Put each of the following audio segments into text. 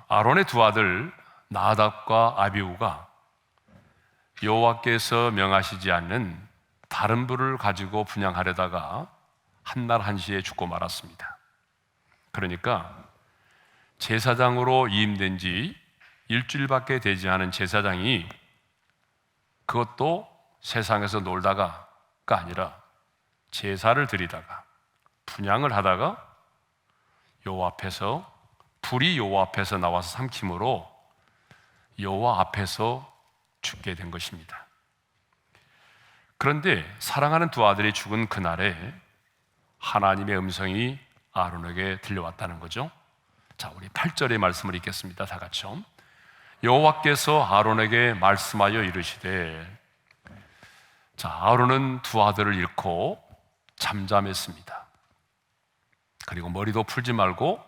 아론의 두 아들 나답과 아비후가 여호와께서 명하시지 않는 다른 불을 가지고 분향하려다가 한날 한시에 죽고 말았습니다. 그러니까 제사장으로 이임된 지 일주일밖에 되지 않은 제사장이 그것도 세상에서 놀다가가 아니라 제사를 드리다가 분향을 하다가 여호와 앞에서 불이 여호와 앞에서 나와서 삼킴으로 여호와 앞에서 죽게 된 것입니다. 그런데 사랑하는 두 아들이 죽은 그날에 하나님의 음성이 아론에게 들려왔다는 거죠. 자, 우리 8절의 말씀을 읽겠습니다. 다 같이요. 여호와께서 아론에게 말씀하여 이르시되. 자, 아론은 두 아들을 잃고 잠잠했습니다. 그리고 머리도 풀지 말고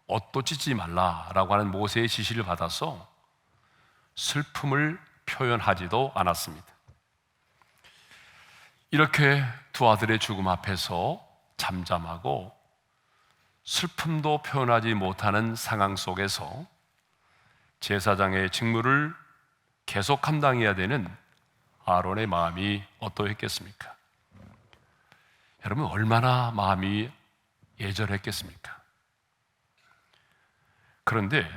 옷도 찢지 말라라고 하는 모세의 지시를 받아서 슬픔을 표현하지도 않았습니다. 이렇게 두 아들의 죽음 앞에서 잠잠하고 슬픔도 표현하지 못하는 상황 속에서 제사장의 직무를 계속 감당해야 되는 아론의 마음이 어떠했겠습니까? 여러분, 얼마나 마음이 예절했겠습니까? 그런데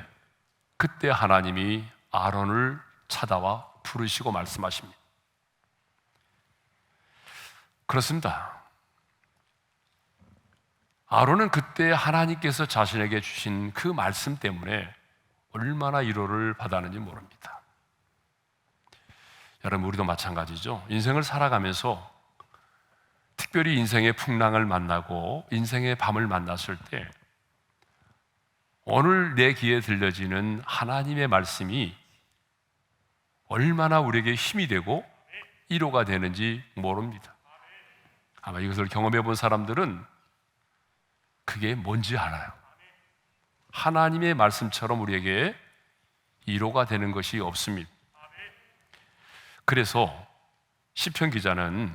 그때 하나님이 아론을 찾아와 부르시고 말씀하십니다. 그렇습니다. 아론은 그때 하나님께서 자신에게 주신 그 말씀 때문에 얼마나 위로를 받았는지 모릅니다. 여러분, 우리도 마찬가지죠. 인생을 살아가면서 특별히 인생의 풍랑을 만나고 인생의 밤을 만났을 때 오늘 내 귀에 들려지는 하나님의 말씀이 얼마나 우리에게 힘이 되고 위로가 되는지 모릅니다. 아마 이것을 경험해 본 사람들은 그게 뭔지 알아요. 하나님의 말씀처럼 우리에게 위로가 되는 것이 없습니다. 그래서 시편 기자는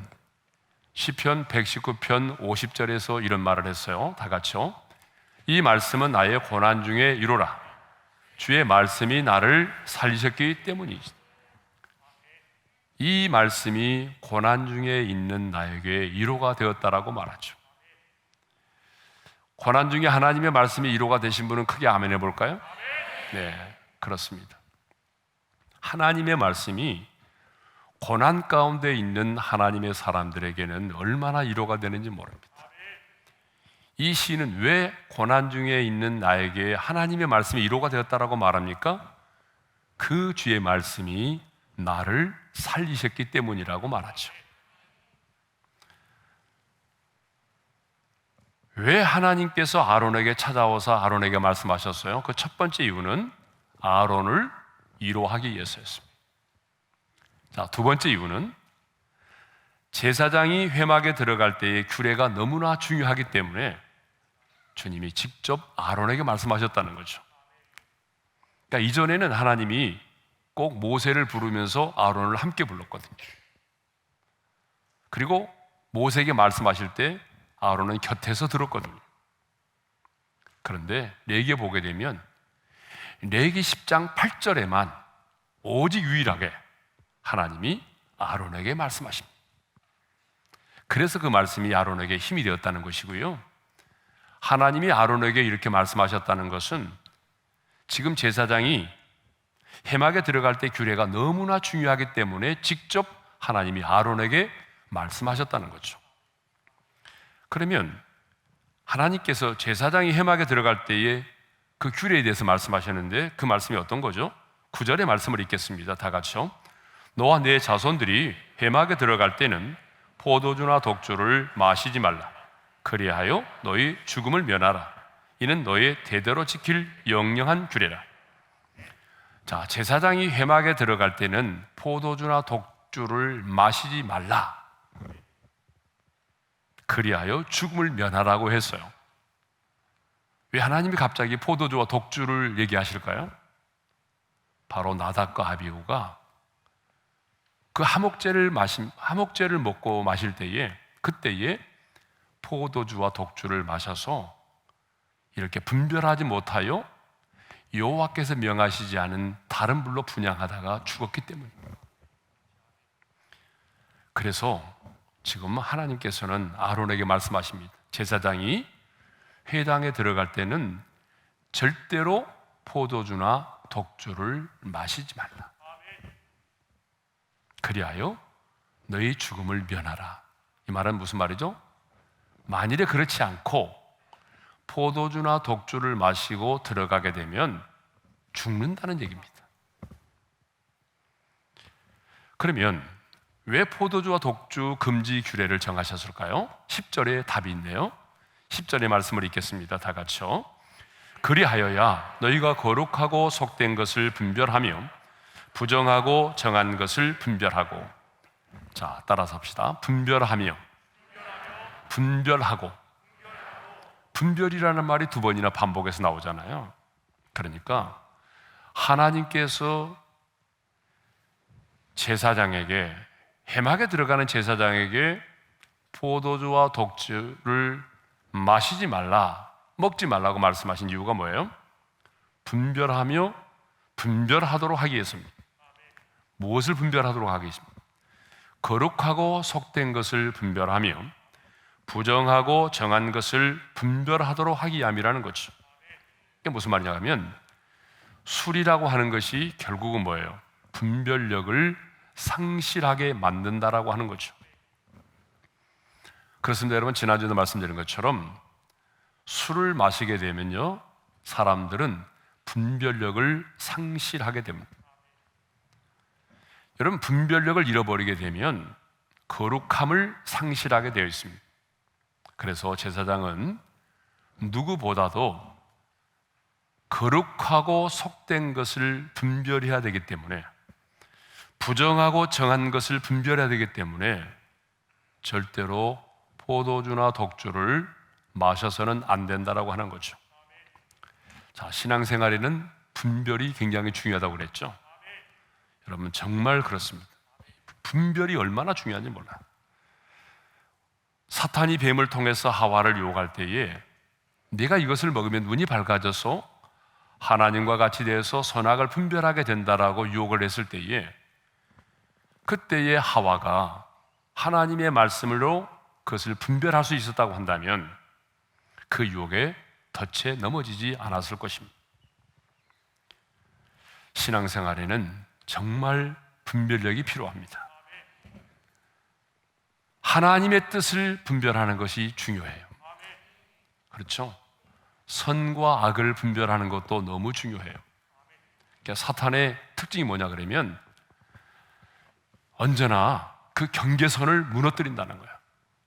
시편 119편 50절에서 이런 말을 했어요. 다 같이요. 이 말씀은 나의 고난 중에 위로라. 주의 말씀이 나를 살리셨기 때문이지. 이 말씀이 고난 중에 있는 나에게 위로가 되었다라고 말하죠. 고난 중에 하나님의 말씀이 위로가 되신 분은 크게 아멘 해볼까요? 네, 그렇습니다. 하나님의 말씀이 고난 가운데 있는 하나님의 사람들에게는 얼마나 위로가 되는지 모릅니다. 이 시인은 왜 고난 중에 있는 나에게 하나님의 말씀이 위로가 되었다라고 말합니까? 그 주의 말씀이 나를 살리셨기 때문이라고 말하죠. 왜 하나님께서 아론에게 찾아와서 아론에게 말씀하셨어요? 그 첫 번째 이유는 아론을 위로하기 위해서였습니다. 자, 두 번째 이유는 제사장이 회막에 들어갈 때의 규례가 너무나 중요하기 때문에 주님이 직접 아론에게 말씀하셨다는 거죠. 그러니까 이전에는 하나님이 꼭 모세를 부르면서 아론을 함께 불렀거든요. 그리고 모세에게 말씀하실 때 아론은 곁에서 들었거든요. 그런데 레위기에 보게 되면 레위기 10장 8절에만 오직 유일하게 하나님이 아론에게 말씀하십니다. 그래서 그 말씀이 아론에게 힘이 되었다는 것이고요. 하나님이 아론에게 이렇게 말씀하셨다는 것은 지금 제사장이 회막에 들어갈 때 규례가 너무나 중요하기 때문에 직접 하나님이 아론에게 말씀하셨다는 거죠. 그러면 하나님께서 제사장이 회막에 들어갈 때에 그 규례에 대해서 말씀하셨는데 그 말씀이 어떤 거죠? 9절의 말씀을 읽겠습니다. 다 같이요. 너와 네 자손들이 회막에 들어갈 때는 포도주나 독주를 마시지 말라. 그리하여 너희 죽음을 면하라. 이는 너의 대대로 지킬 영영한 규례라. 자, 제사장이 회막에 들어갈 때는 포도주나 독주를 마시지 말라. 그리하여 죽음을 면하라고 했어요. 왜 하나님이 갑자기 포도주와 독주를 얘기하실까요? 바로 나답과 아비후가 그 하목제를 먹고 마실 때에 그때에 포도주와 독주를 마셔서 이렇게 분별하지 못하여 여호와께서 명하시지 않은 다른 불로 분향하다가 죽었기 때문입니다. 그래서 지금 하나님께서는 아론에게 말씀하십니다. 제사장이 회당에 들어갈 때는 절대로 포도주나 독주를 마시지 말라. 그리하여 너희 죽음을 면하라. 이 말은 무슨 말이죠? 만일에 그렇지 않고 포도주나 독주를 마시고 들어가게 되면 죽는다는 얘기입니다. 그러면 왜 포도주와 독주 금지 규례를 정하셨을까요? 10절에 답이 있네요. 10절의 말씀을 읽겠습니다. 다 같이요. 그리하여야 너희가 거룩하고 속된 것을 분별하며 부정하고 정한 것을 분별하고. 자, 따라서 합시다. 분별하며, 분별하고. 분별이라는 말이 두 번이나 반복해서 나오잖아요. 그러니까 하나님께서 제사장에게, 회막에 들어가는 제사장에게 포도주와 독주를 마시지 말라, 먹지 말라고 말씀하신 이유가 뭐예요? 분별하며 분별하도록 하기 위해서입니다. 무엇을 분별하도록 하기 위해서입니다? 거룩하고 속된 것을 분별하며 부정하고 정한 것을 분별하도록 하기 위함이라는 거죠. 이게 무슨 말이냐 하면 술이라고 하는 것이 결국은 뭐예요? 분별력을 상실하게 만든다라고 하는 거죠. 그렇습니다. 여러분, 지난주에도 말씀드린 것처럼 술을 마시게 되면요, 사람들은 분별력을 상실하게 됩니다. 여러분, 분별력을 잃어버리게 되면 거룩함을 상실하게 되어 있습니다. 그래서 제사장은 누구보다도 거룩하고 속된 것을 분별해야 되기 때문에, 부정하고 정한 것을 분별해야 되기 때문에 절대로 포도주나 독주를 마셔서는 안 된다라고 하는 거죠. 자, 신앙생활에는 분별이 굉장히 중요하다고 그랬죠. 여러분, 정말 그렇습니다. 분별이 얼마나 중요한지 몰라요. 사탄이 뱀을 통해서 하와를 유혹할 때에 네가 이것을 먹으면 눈이 밝아져서 하나님과 같이 되어서 선악을 분별하게 된다라고 유혹을 했을 때에, 그때의 하와가 하나님의 말씀으로 그것을 분별할 수 있었다고 한다면 그 유혹에 덫에 넘어지지 않았을 것입니다. 신앙생활에는 정말 분별력이 필요합니다. 하나님의 뜻을 분별하는 것이 중요해요. 그렇죠? 선과 악을 분별하는 것도 너무 중요해요. 그러니까 사탄의 특징이 뭐냐 그러면 언제나 그 경계선을 무너뜨린다는 거예요.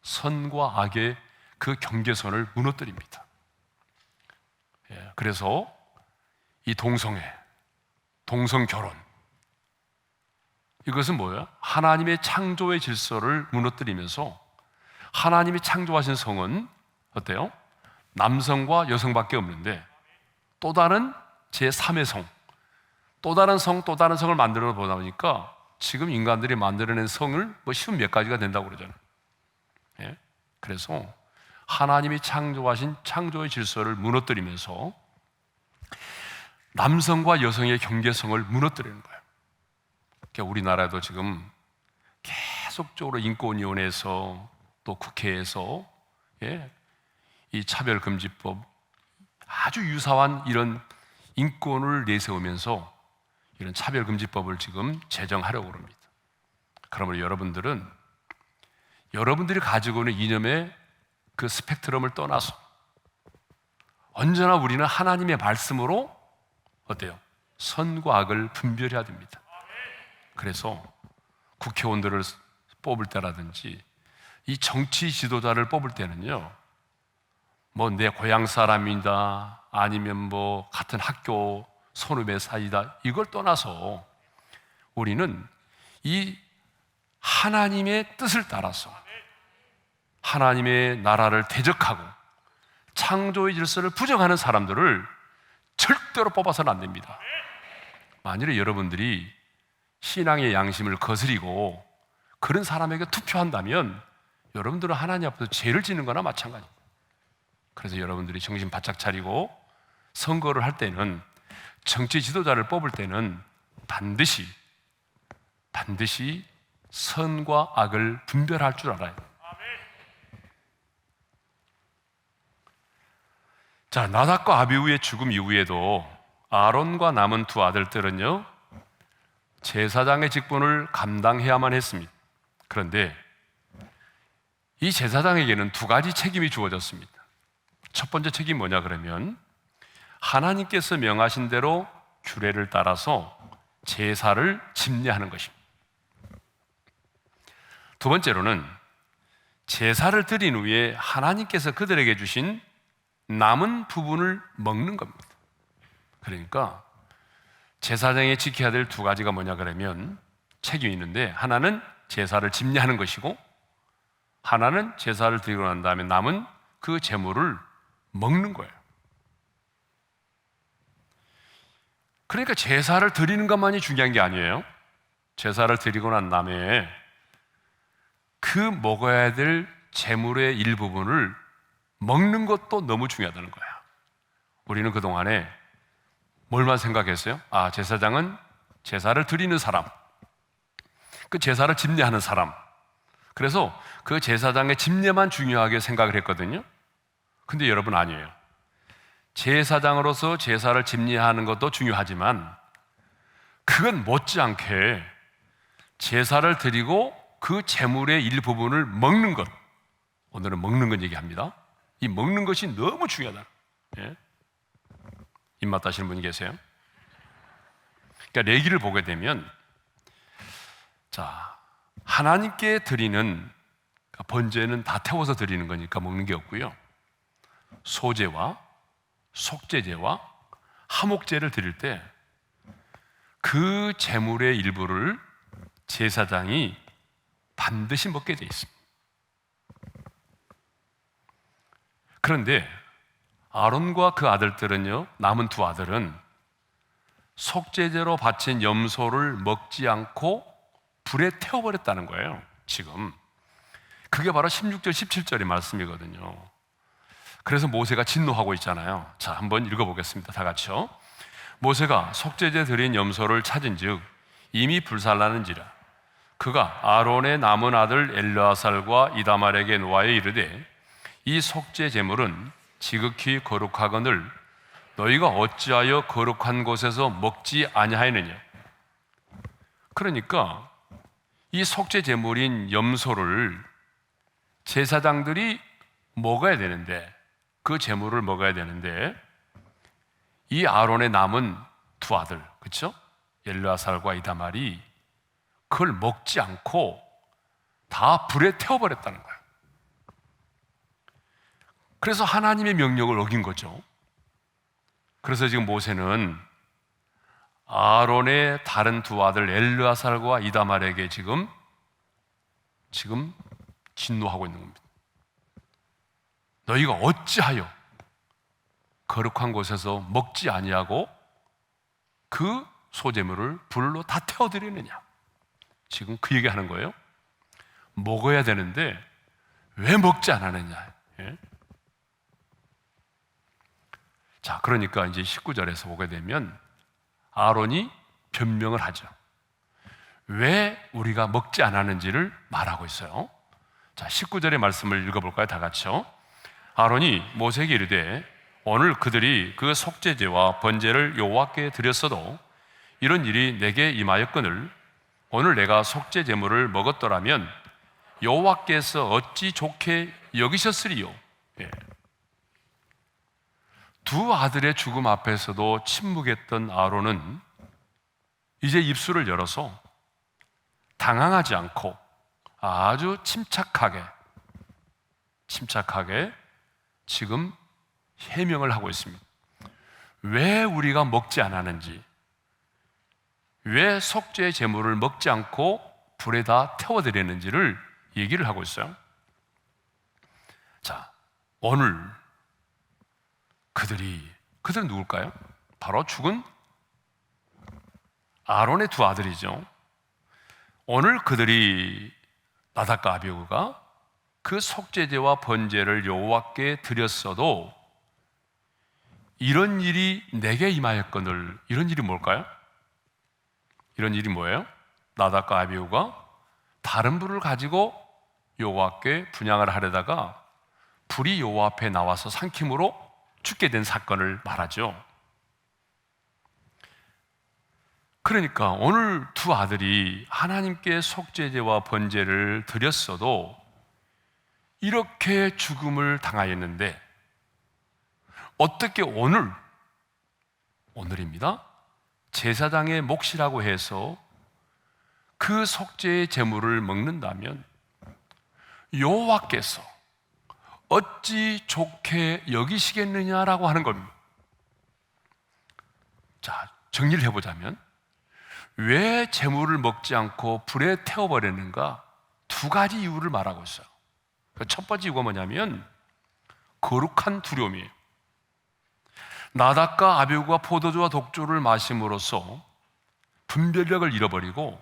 선과 악의 그 경계선을 무너뜨립니다. 그래서 이 동성애, 동성결혼, 이것은 뭐예요? 하나님의 창조의 질서를 무너뜨리면서, 하나님이 창조하신 성은 어때요? 남성과 여성밖에 없는데 또 다른 제3의 성, 또 다른 성, 또 다른 성을 만들어 보다 보니까 지금 인간들이 만들어낸 성을 뭐 쉬운 몇 가지가 된다고 그러잖아요. 그래서 하나님이 창조하신 창조의 질서를 무너뜨리면서 남성과 여성의 경계성을 무너뜨리는 거예요. 그러니까 우리나라도 지금 계속적으로 인권위원회에서 또 국회에서 이 차별금지법, 아주 유사한 이런 인권을 내세우면서 이런 차별금지법을 지금 제정하려고 합니다. 그러므로 여러분들이 가지고 있는 이념의 그 스펙트럼을 떠나서 언제나 우리는 하나님의 말씀으로 어때요? 선과 악을 분별해야 됩니다. 그래서 국회의원들을 뽑을 때라든지 이 정치 지도자를 뽑을 때는요, 뭐 내 고향 사람이다, 아니면 뭐 같은 학교 선후배 사이다, 이걸 떠나서 우리는 이 하나님의 뜻을 따라서 하나님의 나라를 대적하고 창조의 질서를 부정하는 사람들을 절대로 뽑아서는 안 됩니다. 만일에 여러분들이 신앙의 양심을 거스리고 그런 사람에게 투표한다면 여러분들은 하나님 앞에서 죄를 짓는 거나 마찬가지입니다. 그래서 여러분들이 정신 바짝 차리고 선거를 할 때는 정치 지도자를 뽑을 때는 반드시 선과 악을 분별할 줄 알아요. 자, 나답과 아비후의 죽음 이후에도 아론과 남은 두 아들들은요, 제사장의 직분을 감당해야만 했습니다. 그런데 이 제사장에게는 두 가지 책임이 주어졌습니다. 첫 번째 책임이 뭐냐 그러면 하나님께서 명하신 대로 규례를 따라서 제사를 집례하는 것입니다. 두 번째로는 제사를 드린 후에 하나님께서 그들에게 주신 남은 부분을 먹는 겁니다. 그러니까 제사장이 지켜야 될 두 가지가 뭐냐 그러면 책임이 있는데, 하나는 제사를 집례하는 것이고 하나는 제사를 드리고 난 다음에 남은 그 제물을 먹는 거예요. 그러니까 제사를 드리는 것만이 중요한 게 아니에요. 제사를 드리고 난 다음에 그 먹어야 될 제물의 일부분을 먹는 것도 너무 중요하다는 거야. 우리는 그동안에 뭘만 생각했어요? 아, 제사장은 제사를 드리는 사람, 그 제사를 집례하는 사람, 그래서 그 제사장의 집례만 중요하게 생각을 했거든요. 근데 여러분, 아니에요. 제사장으로서 제사를 집례하는 것도 중요하지만 그건 못지않게 제사를 드리고 그 제물의 일부분을 먹는 것, 오늘은 먹는 것 얘기합니다. 이 먹는 것이 너무 중요하다. 예? 입맛 다시는 분이 계세요? 그러니까 레위기를 보게 되면, 자, 하나님께 드리는 번제는 다 태워서 드리는 거니까 먹는 게 없고요, 소제와 속제제와 하목제를 드릴 때 그 제물의 일부를 제사장이 반드시 먹게 돼 있습니다. 그런데 아론과 그 아들들은요, 남은 두 아들은 속죄제로 바친 염소를 먹지 않고 불에 태워버렸다는 거예요. 지금 그게 바로 16절 17절의 말씀이거든요. 그래서 모세가 진노하고 있잖아요. 자, 한번 읽어보겠습니다. 다 같이요. 모세가 속죄제 드린 염소를 찾은즉 이미 불살라는지라. 그가 아론의 남은 아들 엘르아살과 이다말에게 노하여 이르되 이 속죄 제물은 지극히 거룩하거늘 너희가 어찌하여 거룩한 곳에서 먹지 아니하였느냐. 그러니까 이 속죄 제물인 염소를 제사장들이 먹어야 되는데, 그 제물을 먹어야 되는데 이 아론의 남은 두 아들, 그렇죠? 엘르아살과 이다말이 그걸 먹지 않고 다 불에 태워버렸다는 거예요. 그래서 하나님의 명령을 어긴 거죠. 그래서 지금 모세는 아론의 다른 두 아들 엘르아살과 이다말에게 지금 진노하고 있는 겁니다. 너희가 어찌하여 거룩한 곳에서 먹지 아니하고 그 소제물을 불로 다 태워드리느냐. 지금 그 얘기하는 거예요. 먹어야 되는데 왜 먹지 않았느냐. 예? 자, 그러니까 이제 19절에서 보게 되면 아론이 변명을 하죠. 왜 우리가 먹지 않았는지를 말하고 있어요. 자, 19절의 말씀을 읽어볼까요? 다 같이요. 아론이 모세에게 이르되 오늘 그들이 그 속죄제와 번제를 여호와께 드렸어도 이런 일이 내게 임하였거늘 오늘 내가 속죄 제물을 먹었더라면 여호와께서 어찌 좋게 여기셨으리요. 예. 두 아들의 죽음 앞에서도 침묵했던 아론은 이제 입술을 열어서 당황하지 않고 아주 침착하게 지금 해명을 하고 있습니다. 왜 우리가 먹지 않았는지, 왜 속죄 제물을 먹지 않고 불에다 태워드렸는지를 얘기를 하고 있어요. 자, 오늘 그들은 누굴까요? 바로 죽은 아론의 두 아들이죠. 오늘 그들이 나답과 아비후가 그 속죄제와 번제를 여호와께 드렸어도 이런 일이 내게 임하였거늘. 이런 일이 뭘까요? 이런 일이 뭐예요? 나답과 아비후가 다른 불을 가지고 여호와께 분향을 하려다가 불이 여호와 앞에 나와서 삼킴으로 죽게 된 사건을 말하죠. 그러니까 오늘 두 아들이 하나님께 속죄제와 번제를 드렸어도 이렇게 죽음을 당하였는데 어떻게 오늘입니다. 제사장의 몫이라고 해서 그 속죄의 제물을 먹는다면 여호와께서 어찌 좋게 여기시겠느냐라고 하는 겁니다. 자, 정리를 해보자면 왜 제물을 먹지 않고 불에 태워버렸는가? 두 가지 이유를 말하고 있어요. 첫 번째 이유가 뭐냐면 거룩한 두려움이에요. 나답과 아비후가 포도주와 독주를 마심으로써 분별력을 잃어버리고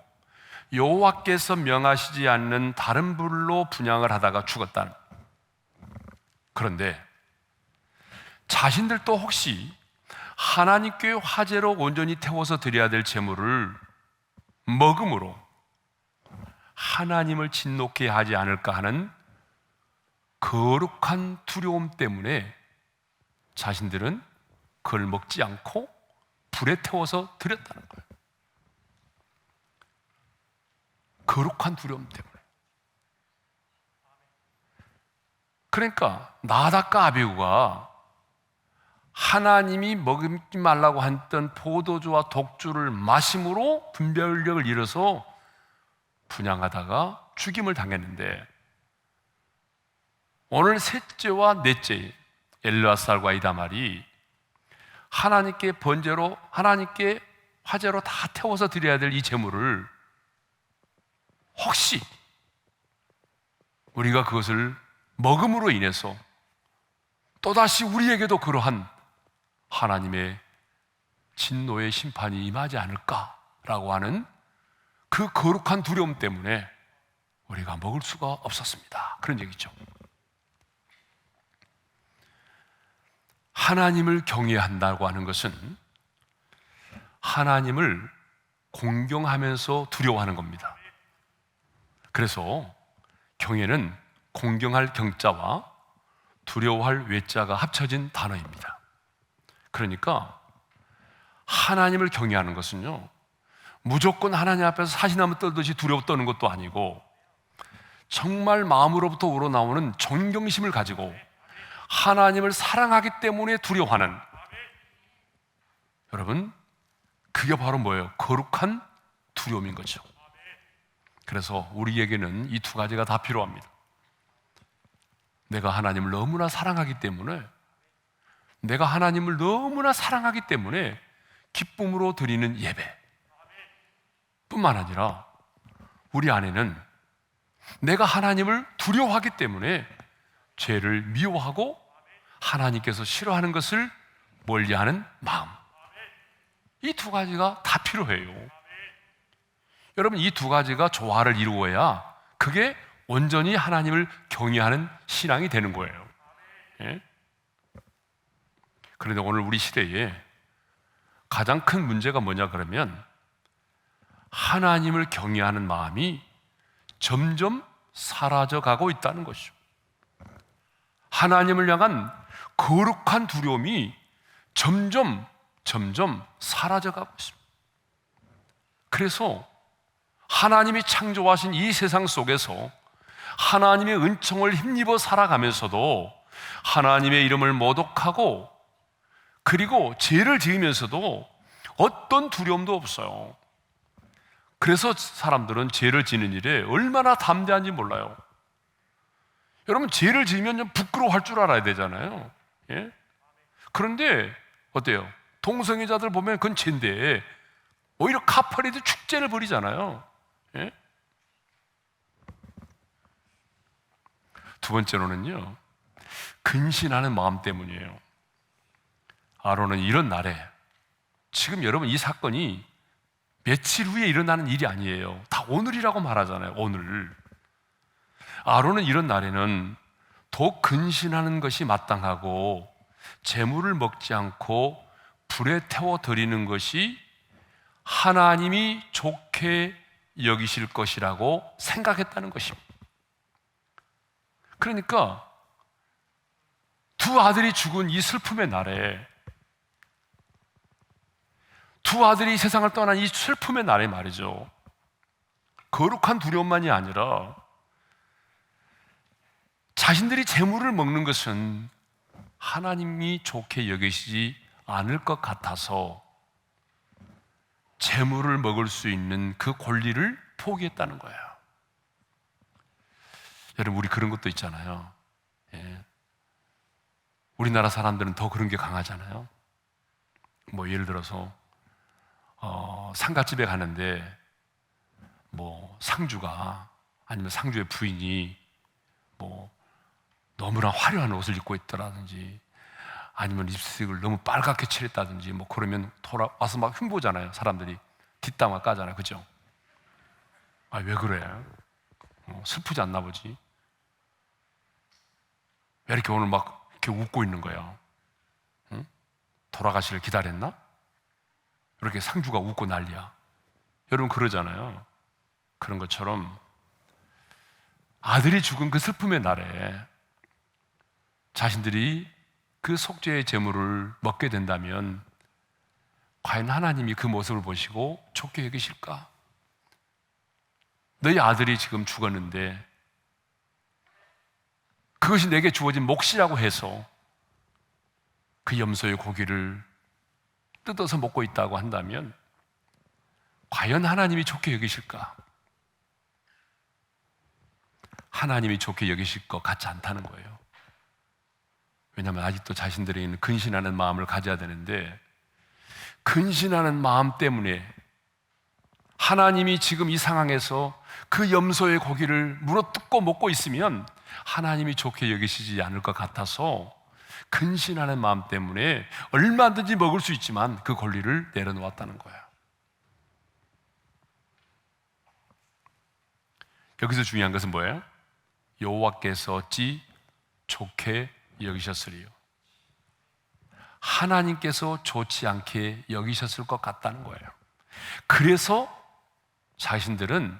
여호와께서 명하시지 않는 다른 불로 분향을 하다가 죽었다는. 그런데 자신들도 혹시 하나님께 화제로 온전히 태워서 드려야 될 제물을 먹음으로 하나님을 진노케 하지 않을까 하는 거룩한 두려움 때문에 자신들은 그걸 먹지 않고 불에 태워서 드렸다는 거예요. 거룩한 두려움 때문에. 그러니까 나답과 아비후가 하나님이 먹지 말라고 했던 포도주와 독주를 마심으로 분별력을 잃어서 분향하다가 죽임을 당했는데, 오늘 셋째와 넷째 엘르아살과 이다말이 하나님께 번제로, 하나님께 화제로 다 태워서 드려야 될 이 제물을 혹시 우리가 그것을 먹음으로 인해서 또다시 우리에게도 그러한 하나님의 진노의 심판이 임하지 않을까라고 하는 그 거룩한 두려움 때문에 우리가 먹을 수가 없었습니다. 그런 얘기죠. 하나님을 경외한다고 하는 것은 하나님을 공경하면서 두려워하는 겁니다. 그래서 경외는 공경할 경자와 두려워할 외자가 합쳐진 단어입니다. 그러니까 하나님을 경외하는 것은요, 무조건 하나님 앞에서 사시나무 떨듯이 두려워 떠는 것도 아니고 정말 마음으로부터 우러나오는 존경심을 가지고 하나님을 사랑하기 때문에 두려워하는, 여러분, 그게 바로 뭐예요? 거룩한 두려움인 거죠. 그래서 우리에게는 이 두 가지가 다 필요합니다. 내가 하나님을 너무나 사랑하기 때문에, 내가 하나님을 너무나 사랑하기 때문에 기쁨으로 드리는 예배 뿐만 아니라 우리 안에는 내가 하나님을 두려워하기 때문에 죄를 미워하고 하나님께서 싫어하는 것을 멀리하는 마음, 이 두 가지가 다 필요해요. 여러분, 이 두 가지가 조화를 이루어야 그게 온전히 하나님을 경외하는 신앙이 되는 거예요. 예? 그런데 오늘 우리 시대에 가장 큰 문제가 뭐냐 그러면 하나님을 경외하는 마음이 점점 사라져가고 있다는 것이죠. 하나님을 향한 거룩한 두려움이 점점 사라져가고 있습니다. 그래서 하나님이 창조하신 이 세상 속에서 하나님의 은총을 힘입어 살아가면서도 하나님의 이름을 모독하고 그리고 죄를 지으면서도 어떤 두려움도 없어요. 그래서 사람들은 죄를 지는 일에 얼마나 담대한지 몰라요. 여러분, 죄를 지으면 좀 부끄러워할 줄 알아야 되잖아요. 예? 그런데 어때요? 동성애자들 보면 그건 죄인데 오히려 카퍼레이드 축제를 벌이잖아요. 예? 두 번째로는요, 근신하는 마음 때문이에요. 아론은 이런 날에, 지금 여러분 이 사건이 며칠 후에 일어나는 일이 아니에요. 다 오늘이라고 말하잖아요. 오늘. 아론은 이런 날에는 더 근신하는 것이 마땅하고 제물을 먹지 않고 불에 태워 드리는 것이 하나님이 좋게 여기실 것이라고 생각했다는 것입니다. 그러니까 두 아들이 죽은 이 슬픔의 날에, 두 아들이 세상을 떠난 이 슬픔의 날에 말이죠, 거룩한 두려움만이 아니라 자신들이 제물을 먹는 것은 하나님이 좋게 여기시지 않을 것 같아서 제물을 먹을 수 있는 그 권리를 포기했다는 거예요. 여러분, 우리 그런 것도 있잖아요. 예. 우리나라 사람들은 더 그런 게 강하잖아요. 뭐 예를 들어서 상가집에 가는데 뭐 상주가, 아니면 상주의 부인이 뭐 너무나 화려한 옷을 입고 있더라든지, 아니면 립스틱을 너무 빨갛게 칠했다든지, 뭐 그러면 돌아와서 막 흉보잖아요. 사람들이 뒷담화 까잖아요. 그죠? 아, 왜 그래? 슬프지 않나 보지? 왜 이렇게 오늘 막 이렇게 웃고 있는 거야? 응? 돌아가시를 기다렸나? 이렇게 상주가 웃고 난리야. 여러분 그러잖아요. 그런 것처럼 아들이 죽은 그 슬픔의 날에 자신들이 그 속죄의 제물을 먹게 된다면 과연 하나님이 그 모습을 보시고 좋게 여기실까? 너희 아들이 지금 죽었는데 그것이 내게 주어진 몫이라고 해서 그 염소의 고기를 뜯어서 먹고 있다고 한다면 과연 하나님이 좋게 여기실까? 하나님이 좋게 여기실 것 같지 않다는 거예요. 왜냐하면 아직도 자신들에게는 근신하는 마음을 가져야 되는데, 근신하는 마음 때문에 하나님이 지금 이 상황에서 그 염소의 고기를 물어뜯고 먹고 있으면 하나님이 좋게 여기시지 않을 것 같아서 근신하는 마음 때문에 얼마든지 먹을 수 있지만 그 권리를 내려놓았다는 거예요. 여기서 중요한 것은 뭐예요? 여호와께서 어찌 좋게 여기셨으리요. 하나님께서 좋지 않게 여기셨을 것 같다는 거예요. 그래서 자신들은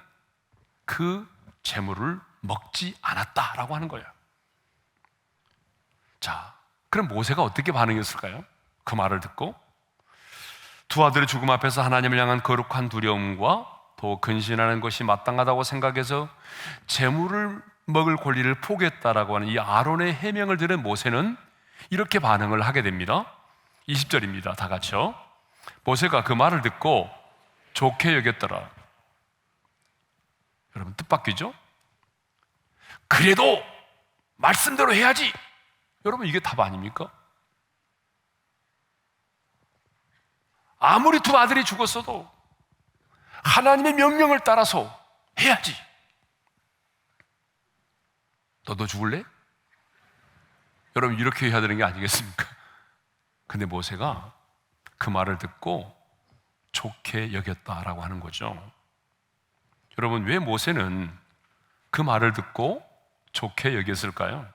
그 제물을 먹지 않았다라고 하는 거예요. 자, 그럼 모세가 어떻게 반응했을까요? 그 말을 듣고 두 아들의 죽음 앞에서 하나님을 향한 거룩한 두려움과 더 근신하는 것이 마땅하다고 생각해서 제물을 먹을 권리를 포기했다라고 하는 이 아론의 해명을 들은 모세는 이렇게 반응을 하게 됩니다. 20절입니다. 다 같이요. 모세가 그 말을 듣고 좋게 여겼더라. 여러분 뜻밖이죠? 그래도 말씀대로 해야지. 여러분 이게 답 아닙니까? 아무리 두 아들이 죽었어도 하나님의 명령을 따라서 해야지. 너도 죽을래? 여러분 이렇게 해야 되는 게 아니겠습니까? 근데 모세가 그 말을 듣고 좋게 여겼다라고 하는 거죠. 여러분 왜 모세는 그 말을 듣고 좋게 여겼을까요?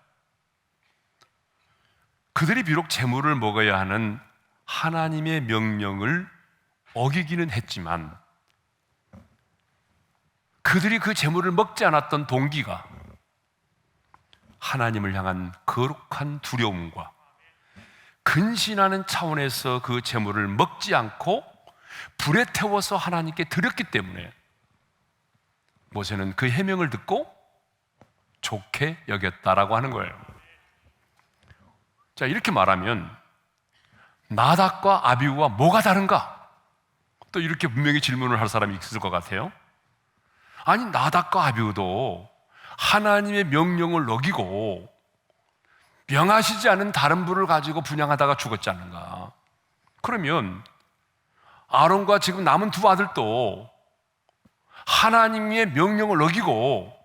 그들이 비록 제물을 먹어야 하는 하나님의 명령을 어기기는 했지만 그들이 그 제물을 먹지 않았던 동기가 하나님을 향한 거룩한 두려움과 근신하는 차원에서 그 제물을 먹지 않고 불에 태워서 하나님께 드렸기 때문에 모세는 그 해명을 듣고 좋게 여겼다라고 하는 거예요. 자, 이렇게 말하면 나답과 아비후가 뭐가 다른가? 또 이렇게 분명히 질문을 할 사람이 있을 것 같아요. 아니 나답과 아비후도 하나님의 명령을 어기고 명하시지 않은 다른 불을 가지고 분향하다가 죽었지 않는가? 그러면 아론과 지금 남은 두 아들도 하나님의 명령을 어기고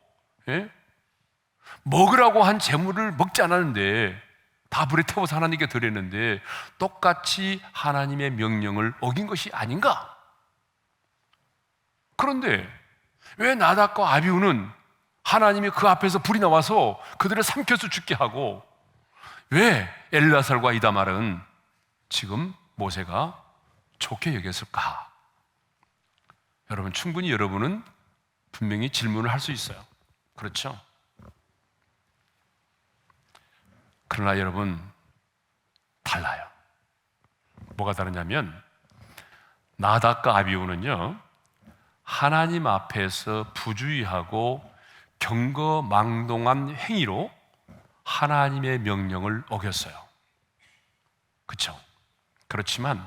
먹으라고 한 제물을 먹지 않았는데 다 불에 태워서 하나님께 드렸는데 똑같이 하나님의 명령을 어긴 것이 아닌가? 그런데 왜 나답과 아비후는 하나님이 그 앞에서 불이 나와서 그들을 삼켜서 죽게 하고 왜 엘르아살과 이다말은 지금 모세가 좋게 여겼을까? 여러분, 충분히 여러분은 분명히 질문을 할 수 있어요. 그렇죠? 그러나 여러분, 달라요. 뭐가 다르냐면 나답과 아비후는요, 하나님 앞에서 부주의하고 경거망동한 행위로 하나님의 명령을 어겼어요. 그렇죠? 그렇지만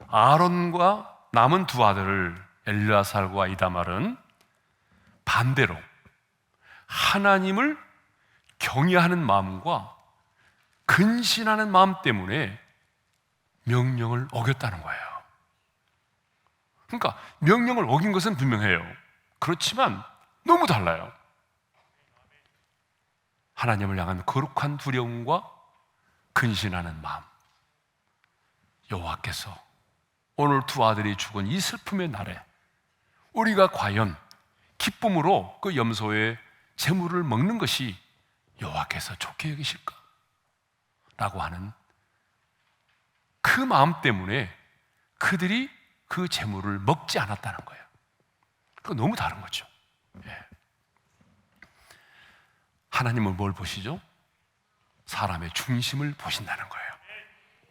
아론과 남은 두 아들을 엘르아살과 이다말은 반대로 하나님을 경외하는 마음과 근신하는 마음 때문에 명령을 어겼다는 거예요. 그러니까 명령을 어긴 것은 분명해요. 그렇지만 너무 달라요. 하나님을 향한 거룩한 두려움과 근신하는 마음. 여호와께서 오늘 두 아들이 죽은 이 슬픔의 날에 우리가 과연 기쁨으로 그 염소의 제물을 먹는 것이 여호와께서 좋게 여기실까? 라고 하는 그 마음 때문에 그들이 그 제물을 먹지 않았다는 거예요. 그거 너무 다른 거죠. 예. 하나님은 뭘 보시죠? 사람의 중심을 보신다는 거예요.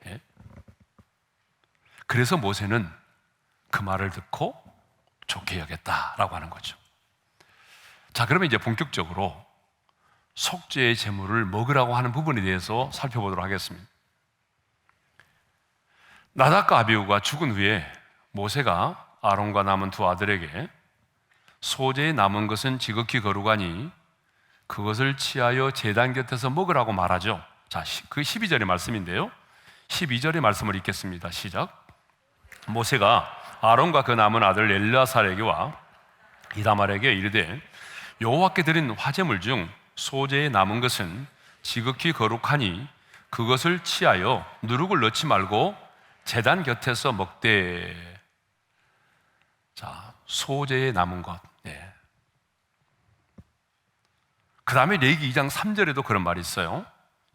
예. 그래서 모세는 그 말을 듣고 좋게 여겼다라고 하는 거죠. 자, 그러면 이제 본격적으로 속죄의 제물을 먹으라고 하는 부분에 대해서 살펴보도록 하겠습니다. 나답과 아비후가 죽은 후에 모세가 아론과 남은 두 아들에게 소재에 남은 것은 지극히 거룩하니 그것을 취하여 제단 곁에서 먹으라고 말하죠. 자, 그 12절의 말씀인데요, 12절의 말씀을 읽겠습니다. 시작. 모세가 아론과 그 남은 아들 엘르아살에게와 이다말에게 이르되 여호와께 드린 화제물 중 소재에 남은 것은 지극히 거룩하니 그것을 취하여 누룩을 넣지 말고 제단 곁에서 먹되. 자, 소재에 남은 것. 네. 그 다음에 레위기 2장 3절에도 그런 말이 있어요.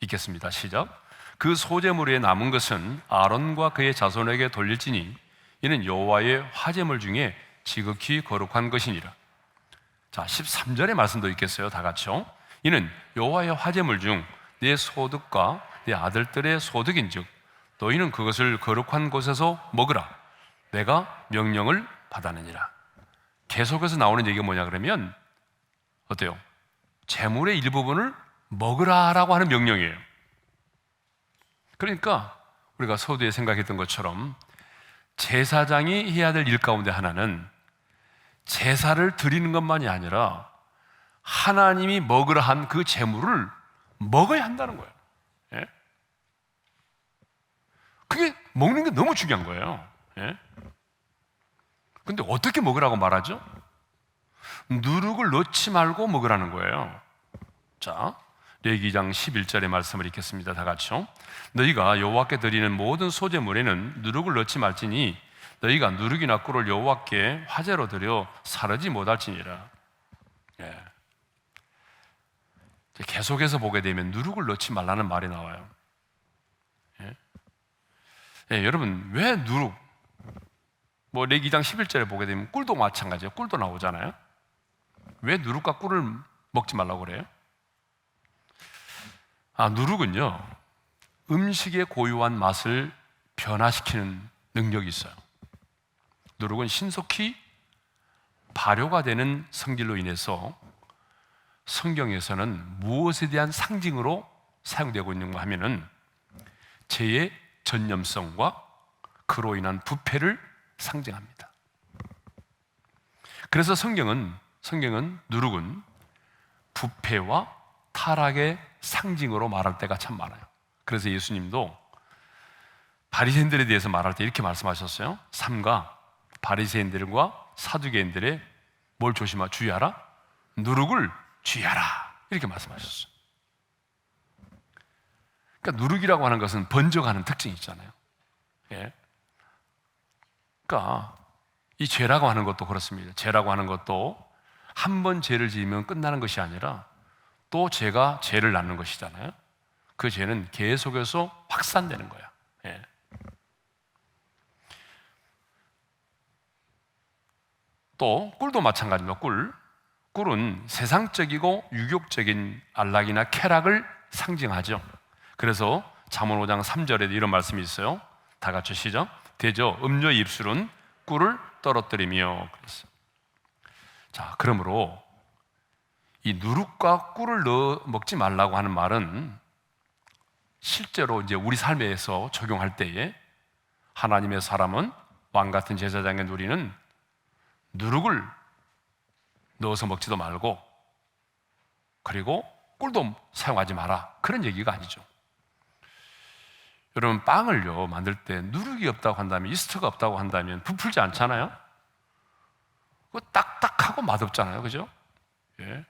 읽겠습니다. 시작. 그 소재물에 남은 것은 아론과 그의 자손에게 돌릴지니 이는 여호와의 화제물 중에 지극히 거룩한 것이니라. 자, 13절의 말씀도 읽겠어요. 다 같이요. 이는 여호와의 화제물 중 내 소득과 내 아들들의 소득인즉 너희는 그것을 거룩한 곳에서 먹으라. 내가 명령을 받았느니라. 계속해서 나오는 얘기가 뭐냐 그러면 어때요? 제물의 일부분을 먹으라라고 하는 명령이에요. 그러니까 우리가 서두에 생각했던 것처럼 제사장이 해야 될 일 가운데 하나는 제사를 드리는 것만이 아니라 하나님이 먹으라 한 그 제물을 먹어야 한다는 거예요. 예? 그게 먹는 게 너무 중요한 거예요. 예? 근데 어떻게 먹으라고 말하죠? 누룩을 넣지 말고 먹으라는 거예요. 자, 레위기 2장 11절의 말씀을 읽겠습니다. 다 같이요. 너희가 여호와께 드리는 모든 소제물에는 누룩을 넣지 말지니 너희가 누룩이나 꿀을 여호와께 화제로 드려 사르지 못할지니라. 예. 계속해서 보게 되면 누룩을 넣지 말라는 말이 나와요. 예? 예, 여러분, 왜 누룩? 뭐 레위기 2장 11절에 보게 되면 꿀도 마찬가지예요. 꿀도 나오잖아요. 왜 누룩과 꿀을 먹지 말라고 그래요? 누룩은요, 음식의 고유한 맛을 변화시키는 능력이 있어요. 누룩은 신속히 발효가 되는 성질로 인해서 성경에서는 무엇에 대한 상징으로 사용되고 있는가 하면은 죄의 전념성과 그로 인한 부패를 상징합니다. 그래서 성경은 누룩은 부패와 타락의 상징으로 말할 때가 참 많아요. 그래서 예수님도 바리새인들에 대해서 말할 때 이렇게 말씀하셨어요. 삼가 바리새인들과 사두개인들의 뭘 주의하라? 누룩을 주의하라. 이렇게 말씀하셨어요. 그러니까 누룩이라고 하는 것은 번져가는 특징이 있잖아요. 예. 그러니까 이 죄라고 하는 것도 그렇습니다. 죄라고 하는 것도 한 번 죄를 지으면 끝나는 것이 아니라 또 죄가 죄를 낳는 것이잖아요. 그 죄는 계속해서 확산되는 거야. 예. 또 꿀도 마찬가지입니다. 꿀은 세상적이고 유욕적인 안락이나 쾌락을 상징하죠. 그래서 잠언 5장 3절에도 이런 말씀이 있어요. 다 같이 시작. 대저 음료의 입술은 꿀을 떨어뜨리며. 자, 그러므로 이 누룩과 꿀을 넣어 먹지 말라고 하는 말은 실제로 이제 우리 삶에서 적용할 때에 하나님의 사람은 왕 같은 제사장의 누리는 누룩을 넣어서 먹지도 말고 그리고 꿀도 사용하지 마라, 그런 얘기가 아니죠. 여러분, 빵을요 만들 때 누룩이 없다고 한다면, 이스트가 없다고 한다면 부풀지 않잖아요. 그거 딱딱하고 맛없잖아요, 그죠? 예.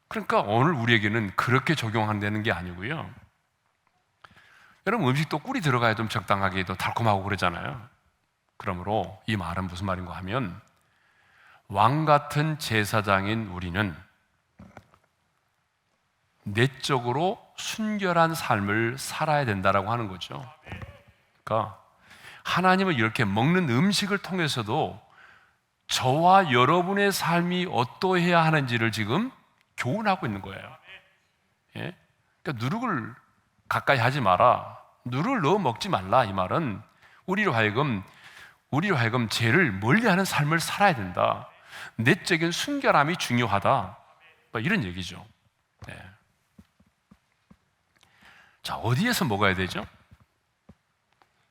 그러니까 오늘 우리에게는 그렇게 적용되는 게 아니고요. 여러분, 음식도 꿀이 들어가야 좀 적당하게 또 달콤하고 그러잖아요. 그러므로 이 말은 무슨 말인가 하면, 왕 같은 제사장인 우리는 내적으로 순결한 삶을 살아야 된다라고 하는 거죠. 그러니까 하나님은 이렇게 먹는 음식을 통해서도 저와 여러분의 삶이 어떠해야 하는지를 지금 교훈하고 있는 거예요. 예? 그러니까 누룩을 가까이 하지 마라, 누룩을 넣어 먹지 말라, 이 말은 우리로 하여금 죄를 멀리하는 삶을 살아야 된다, 내적인 순결함이 중요하다, 이런 얘기죠. 네. 자, 어디에서 먹어야 되죠?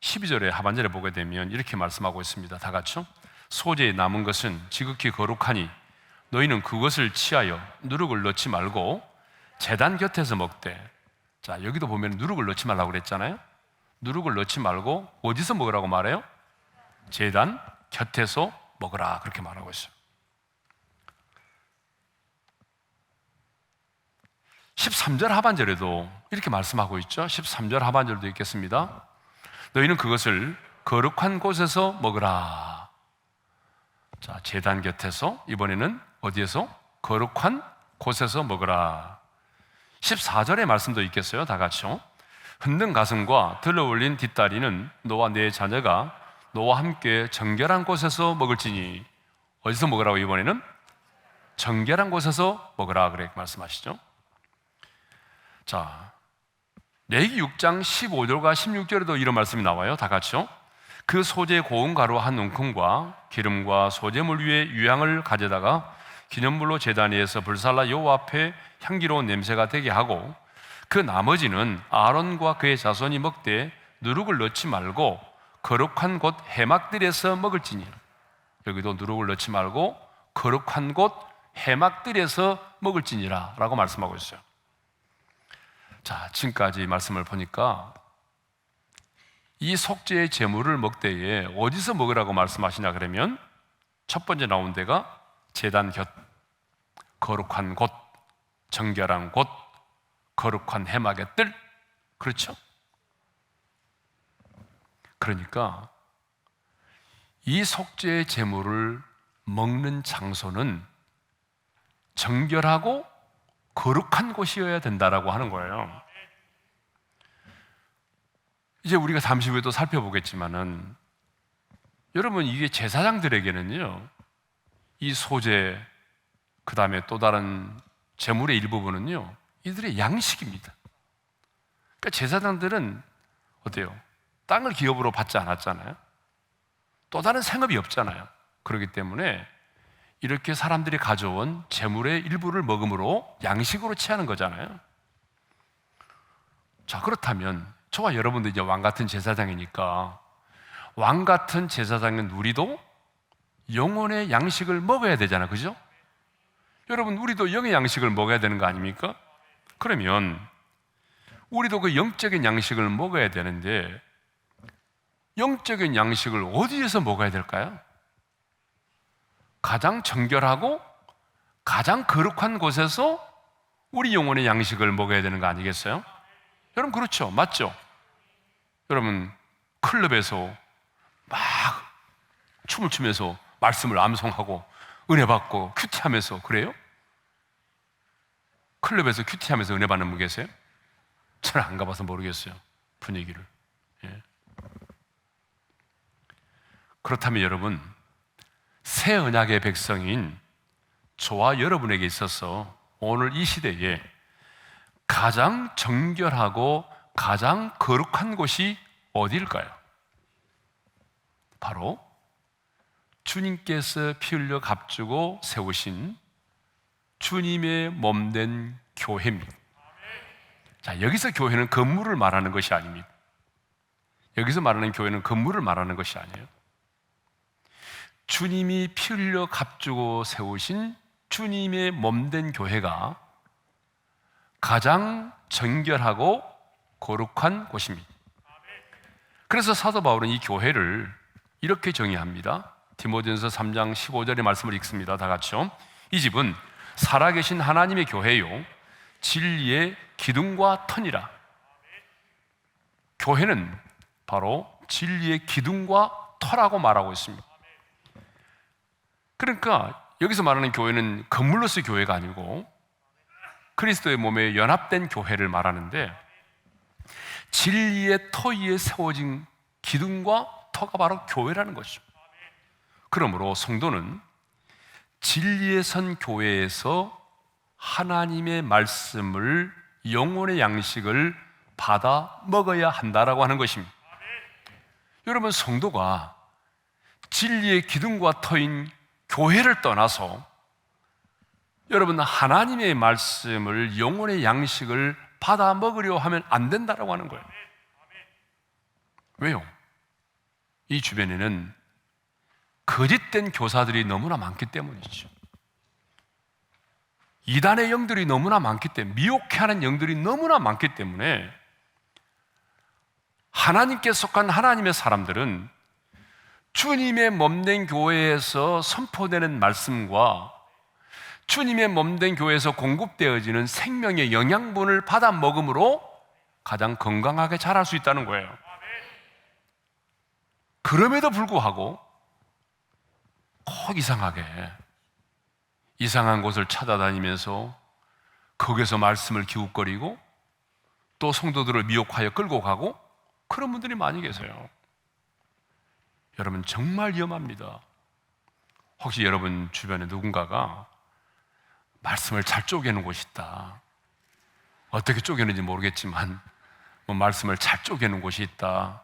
12절의 하반절에 보게 되면 이렇게 말씀하고 있습니다. 다 같이요. 소재에 남은 것은 지극히 거룩하니 너희는 그것을 취하여 누룩을 넣지 말고 제단 곁에서 먹되. 자, 여기도 보면 누룩을 넣지 말라고 그랬잖아요. 누룩을 넣지 말고 어디서 먹으라고 말해요? 제단 곁에서 먹으라, 그렇게 말하고 있어요. 13절 하반절에도 이렇게 말씀하고 있죠. 13절 하반절도 읽겠습니다. 너희는 그것을 거룩한 곳에서 먹으라. 자, 제단 곁에서, 이번에는 어디에서? 거룩한 곳에서 먹으라. 14절의 말씀도 있겠어요. 다 같이요. 흔든 가슴과 들어올린 뒷다리는 너와 네 자녀가 너와 함께 정결한 곳에서 먹을지니. 어디서 먹으라고? 이번에는 정결한 곳에서 먹으라, 그렇게 말씀하시죠. 자, 레위기 6장 15절과 16절에도 이런 말씀이 나와요. 다 같이요. 그 소재 고운 가루 한 움큼과 기름과 소재물 위에 유향을 가져다가 기념물로 제단 위에서 불살라 여호와 앞에 향기로운 냄새가 되게 하고, 그 나머지는 아론과 그의 자손이 먹되 누룩을 넣지 말고 거룩한 곳 해막들에서 먹을지니. 여기도 누룩을 넣지 말고 거룩한 곳 해막들에서 먹을지니라 라고 말씀하고 있어요. 자, 지금까지 말씀을 보니까 이 속죄의 제물을 먹때에 어디서 먹으라고 말씀하시냐 그러면, 첫 번째 나온 데가 제단 곁, 거룩한 곳, 정결한 곳, 거룩한 해막의 뜰. 그렇죠? 그러니까 이 속죄의 제물을 먹는 장소는 정결하고 거룩한 곳이어야 된다라고 하는 거예요. 이제 우리가 잠시 후에 또 살펴보겠지만은, 여러분, 이게 제사장들에게는요, 이 소재, 그 다음에 또 다른 제물의 일부분은요, 이들의 양식입니다. 그러니까 제사장들은 어때요? 땅을 기업으로 받지 않았잖아요. 또 다른 생업이 없잖아요. 그렇기 때문에 이렇게 사람들이 가져온 제물의 일부를 먹음으로 양식으로 취하는 거잖아요. 자, 그렇다면 저와 여러분도 이제 왕 같은 제사장이니까, 왕 같은 제사장은 우리도 영혼의 양식을 먹어야 되잖아요. 그죠? 여러분, 우리도 영의 양식을 먹어야 되는 거 아닙니까? 그러면 우리도 그 영적인 양식을 먹어야 되는데, 영적인 양식을 어디에서 먹어야 될까요? 가장 정결하고 가장 거룩한 곳에서 우리 영혼의 양식을 먹어야 되는 거 아니겠어요? 여러분, 그렇죠? 맞죠? 여러분, 클럽에서 막 춤을 추면서 말씀을 암송하고 은혜 받고 큐티하면서 그래요? 클럽에서 큐티하면서 은혜 받는 분 계세요? 저는 안 가봐서 모르겠어요, 분위기를. 예. 그렇다면 여러분, 새 언약의 백성인 저와 여러분에게 있어서 오늘 이 시대에 가장 정결하고 가장 거룩한 곳이 어디일까요? 바로 주님께서 피 흘려 값주고 세우신 주님의 몸된 교회입니다. 자, 여기서 교회는 건물을 말하는 것이 아닙니다. 여기서 말하는 교회는 건물을 말하는 것이 아니에요. 주님이 피 흘려 값주고 세우신 주님의 몸된 교회가 가장 정결하고 거룩한 곳입니다. 그래서 사도 바울은 이 교회를 이렇게 정의합니다. 디모데전서 3장 15절의 말씀을 읽습니다. 다 같이요. 이 집은 살아계신 하나님의 교회요 진리의 기둥과 터니라. 교회는 바로 진리의 기둥과 터라고 말하고 있습니다. 그러니까 여기서 말하는 교회는 건물로서의 교회가 아니고 그리스도의 몸에 연합된 교회를 말하는데, 진리의 터 위에 세워진 기둥과 터가 바로 교회라는 것이죠. 그러므로 성도는 진리의 선 교회에서 하나님의 말씀을, 영혼의 양식을 받아 먹어야 한다라고 하는 것입니다. 여러분, 성도가 진리의 기둥과 터인 교회를 떠나서 여러분 하나님의 말씀을, 영혼의 양식을 받아 먹으려 하면 안 된다라고 하는 거예요. 왜요? 이 주변에는 거짓된 교사들이 너무나 많기 때문이죠. 이단의 영들이 너무나 많기 때문에, 미혹해하는 영들이 너무나 많기 때문에 하나님께 속한 하나님의 사람들은 주님의 몸된 교회에서 선포되는 말씀과 주님의 몸된 교회에서 공급되어지는 생명의 영양분을 받아 먹음으로 가장 건강하게 자랄 수 있다는 거예요. 그럼에도 불구하고 꼭 이상한 곳을 찾아다니면서 거기서 말씀을 기웃거리고 또 성도들을 미혹하여 끌고 가고 그런 분들이 많이 계세요. 여러분, 정말 위험합니다. 혹시 여러분 주변에 누군가가 말씀을 잘 쪼개는 곳이 있다, 어떻게 쪼개는지 모르겠지만 말씀을 잘 쪼개는 곳이 있다,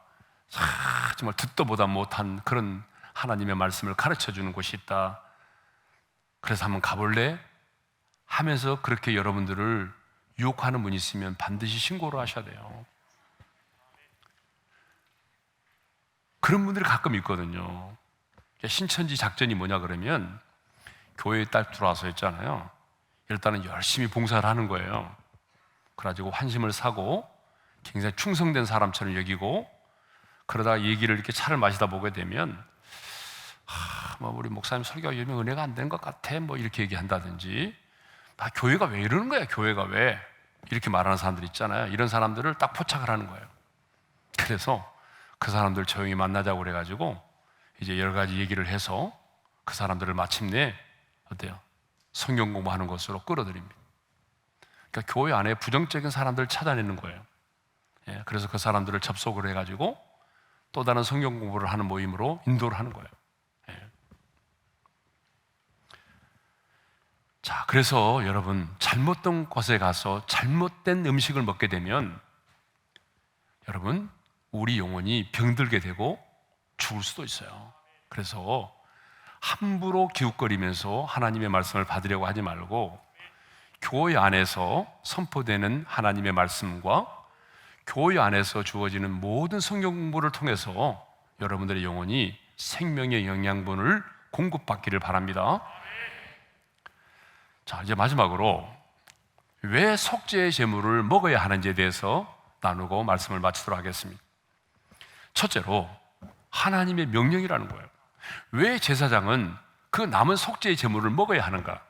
정말 듣도 보다 못한 그런 하나님의 말씀을 가르쳐주는 곳이 있다, 그래서 한번 가볼래? 하면서 그렇게 여러분들을 유혹하는 분이 있으면 반드시 신고를 하셔야 돼요. 그런 분들이 가끔 있거든요. 신천지 작전이 뭐냐 그러면, 교회에 딱 들어와서 했잖아요, 일단은 열심히 봉사를 하는 거예요. 그래가지고 환심을 사고 굉장히 충성된 사람처럼 여기고, 그러다가 얘기를 이렇게 차를 마시다 보게 되면 우리 목사님 설교가 요즘에 은혜가 안 되는 것 같아, 이렇게 얘기한다든지, 교회가 왜 이러는 거야, 교회가 왜 이렇게 말하는 사람들 있잖아요. 이런 사람들을 딱 포착을 하는 거예요. 그래서 그 사람들 조용히 만나자고 그래가지고 이제 여러 가지 얘기를 해서 그 사람들을 마침내 어때요? 성경 공부하는 것으로 끌어들입니다. 그러니까 교회 안에 부정적인 사람들을 찾아내는 거예요. 예, 그래서 그 사람들을 접속을 해가지고 또 다른 성경 공부를 하는 모임으로 인도를 하는 거예요. 예. 자, 그래서 여러분, 잘못된 곳에 가서 잘못된 음식을 먹게 되면 여러분, 우리 영혼이 병들게 되고 죽을 수도 있어요. 그래서 함부로 기웃거리면서 하나님의 말씀을 받으려고 하지 말고, 교회 안에서 선포되는 하나님의 말씀과 교회 안에서 주어지는 모든 성경 공부를 통해서 여러분들의 영혼이 생명의 영양분을 공급받기를 바랍니다. 자, 이제 마지막으로 왜 속죄의 제물을 먹어야 하는지에 대해서 나누고 말씀을 마치도록 하겠습니다. 첫째로, 하나님의 명령이라는 거예요. 왜 제사장은 그 남은 속죄의 제물을 먹어야 하는가?